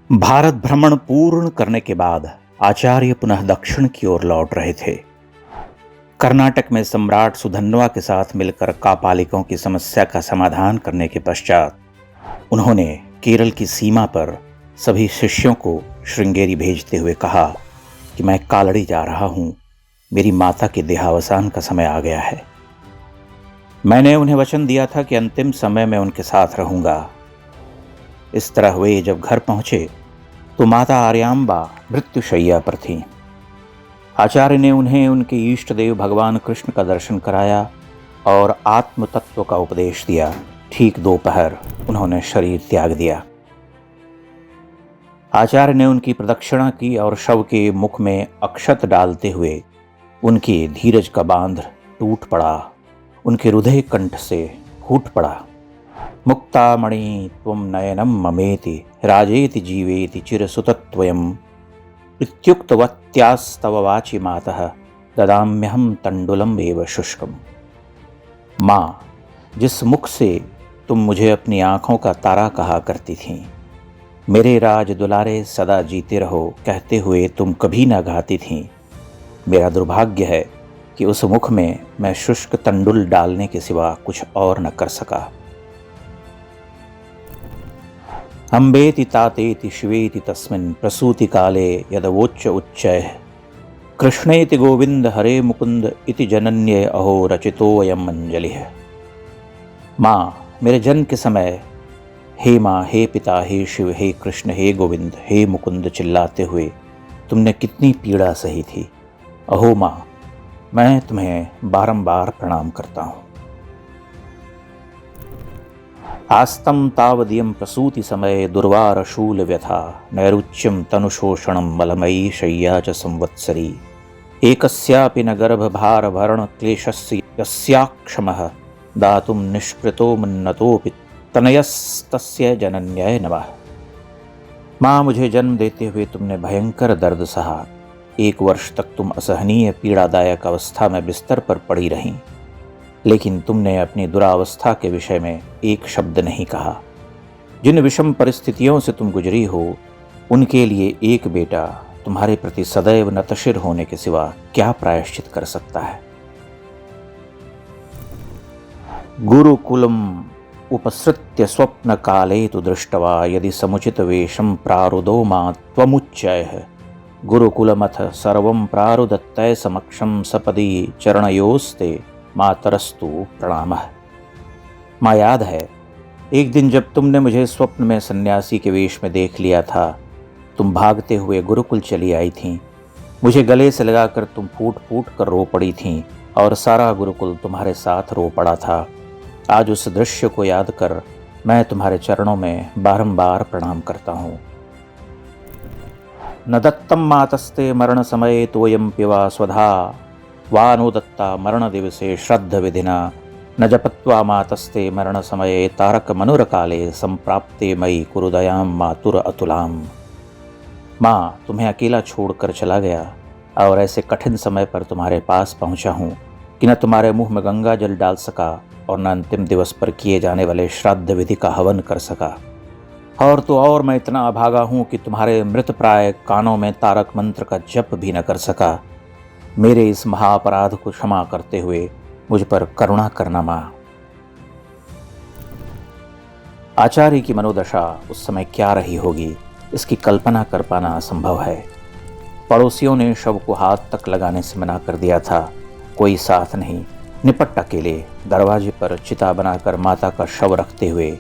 भारत भ्रमण पूर्ण करने के बाद आचार्य पुनः दक्षिण की ओर लौट रहे थे। कर्नाटक में सम्राट सुधन्वा के साथ मिलकर कापालिकों की समस्या का समाधान करने के पश्चात उन्होंने केरल की सीमा पर सभी शिष्यों को श्रृंगेरी भेजते हुए कहा कि मैं कालड़ी जा रहा हूं, मेरी माता के देहावसान का समय आ गया है। मैंने उन्हें वचन दिया था कि अंतिम समय में उनके साथ रहूंगा। इस तरह वे जब घर पहुंचे तो माता आर्यांबा मृत्युशैया पर थीं। आचार्य ने उन्हें उनके इष्ट देव भगवान कृष्ण का दर्शन कराया और आत्म तत्व का उपदेश दिया। ठीक दोपहर उन्होंने शरीर त्याग दिया। आचार्य ने उनकी प्रदक्षिणा की और शव के मुख में अक्षत डालते हुए उनके धीरज का बांध टूट पड़ा, उनके हृदय कंठ से फूट पड़ा। मुक्तामणि त्वं नयनं ममेति राजेति जीवेति चिरसुतत्वयम् इत्युक्तवत्यास्तव वाचि मातः ददाम्यहं तण्डुलम् एव शुष्कम्। माँ, जिस मुख से तुम मुझे अपनी आँखों का तारा कहा करती थीं, मेरे राज दुलारे सदा जीते रहो कहते हुए तुम कभी न गाती थीं, मेरा दुर्भाग्य है कि उस मुख में मैं शुष्क तंडुल डालने के सिवा कुछ और न कर सका। अम्बेति तातेति शिवेति तस्मिन् प्रसूति काले यदवोच्च उच्चैः कृष्णेति गोविंद हरे मुकुंद इति जनन्ये अहो रचितोऽयम् अंजलिः। माँ, मेरे जन्म के समय हे माँ, हे पिता, हे शिव, हे कृष्ण, हे गोविंद, हे मुकुंद चिल्लाते हुए तुमने कितनी पीड़ा सही थी। अहो माँ, मैं तुम्हें बारंबार प्रणाम करता हूँ। आस्तं तावदियं प्रसूति समये दुर्वार शूल व्यथा नैरुच्यं तनुशोषणं मलमयी शय्या च संवत्सरी एकस्यापि न गर्भभार भरण क्लेशस्य यस्याक्षमः दातुं निष्कृतो मन्नतोऽपि तनयस्तस्य जनन्याय नमः। माँ, मुझे जन्म देते हुए तुमने भयंकर दर्द सहा। 1 वर्ष तक तुम असहनीय पीड़ादायक अवस्था में बिस्तर पर पड़ी रहीं, लेकिन तुमने अपनी दुरावस्था के विषय में एक शब्द नहीं कहा। जिन विषम परिस्थितियों से तुम गुजरी हो, उनके लिए एक बेटा तुम्हारे प्रति सदैव नतशिर होने के सिवा क्या प्रायश्चित कर सकता है। गुरुकुलम उपसृत्य स्वप्न काले तु दृष्टवा यदि समुचित वेशम प्रारुदो मां त्वमुच्चयः गुरुकुलमथ सर्वं प्रारुदत्तय समक्षम सपदी चरणयोस्ते मातरस्तु प्रणामः। माँ, याद है एक दिन जब तुमने मुझे स्वप्न में सन्यासी के वेश में देख लिया था, तुम भागते हुए गुरुकुल चली आई थीं। मुझे गले से लगाकर तुम फूट फूट कर रो पड़ी थीं और सारा गुरुकुल तुम्हारे साथ रो पड़ा था। आज उस दृश्य को याद कर मैं तुम्हारे चरणों में बारंबार प्रणाम करता हूँ। न दत्तम मातस्ते मरण समये तोयम पिवा स्वधा वा नो दत्ता मरण दिवसे श्रद्ध विधिना न जपत्वा मातस्ते मरण समये तारक मनुर काले संप्राप्ते मयि कुरुदयां मातुर अतुलाम। माँ, तुम्हें अकेला छोड़कर चला गया और ऐसे कठिन समय पर तुम्हारे पास पहुंचा हूँ कि न तुम्हारे मुंह में गंगा जल डाल सका और न अंतिम दिवस पर किए जाने वाले श्राद्ध विधि का हवन कर सका। और तो और मैं इतना अभागा हूँ कि तुम्हारे मृत प्राय कानों में तारक मंत्र का जप भी न कर सका। मेरे इस महाअपराध को क्षमा करते हुए मुझ पर करुणा करना माँ। आचार्य की मनोदशा उस समय क्या रही होगी, इसकी कल्पना कर पाना असंभव है। पड़ोसियों ने शव को हाथ तक लगाने से मना कर दिया था। कोई साथ नहीं, निपट अकेले दरवाजे पर चिता बनाकर माता का शव रखते हुए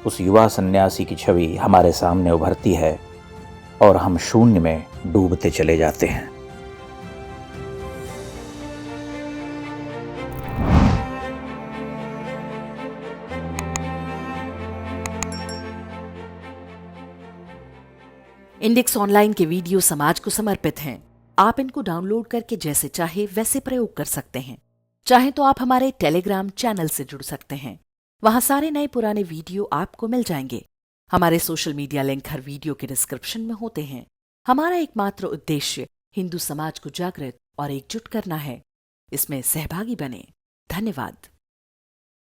उस युवा सन्यासी की छवि हमारे सामने उभरती है और हम शून्य में डूबते चले जाते हैं। इंडेक्स ऑनलाइन के वीडियो समाज को समर्पित हैं। आप इनको डाउनलोड करके जैसे चाहे वैसे प्रयोग कर सकते हैं। चाहे तो आप हमारे टेलीग्राम चैनल से जुड़ सकते हैं। वहां सारे नए पुराने वीडियो आपको मिल जाएंगे। हमारे सोशल मीडिया लिंक हर वीडियो के डिस्क्रिप्शन में होते हैं। हमारा एकमात्र उद्देश्य हिंदू समाज को जागृत और एकजुट करना है। इसमें सहभागी बने। धन्यवाद।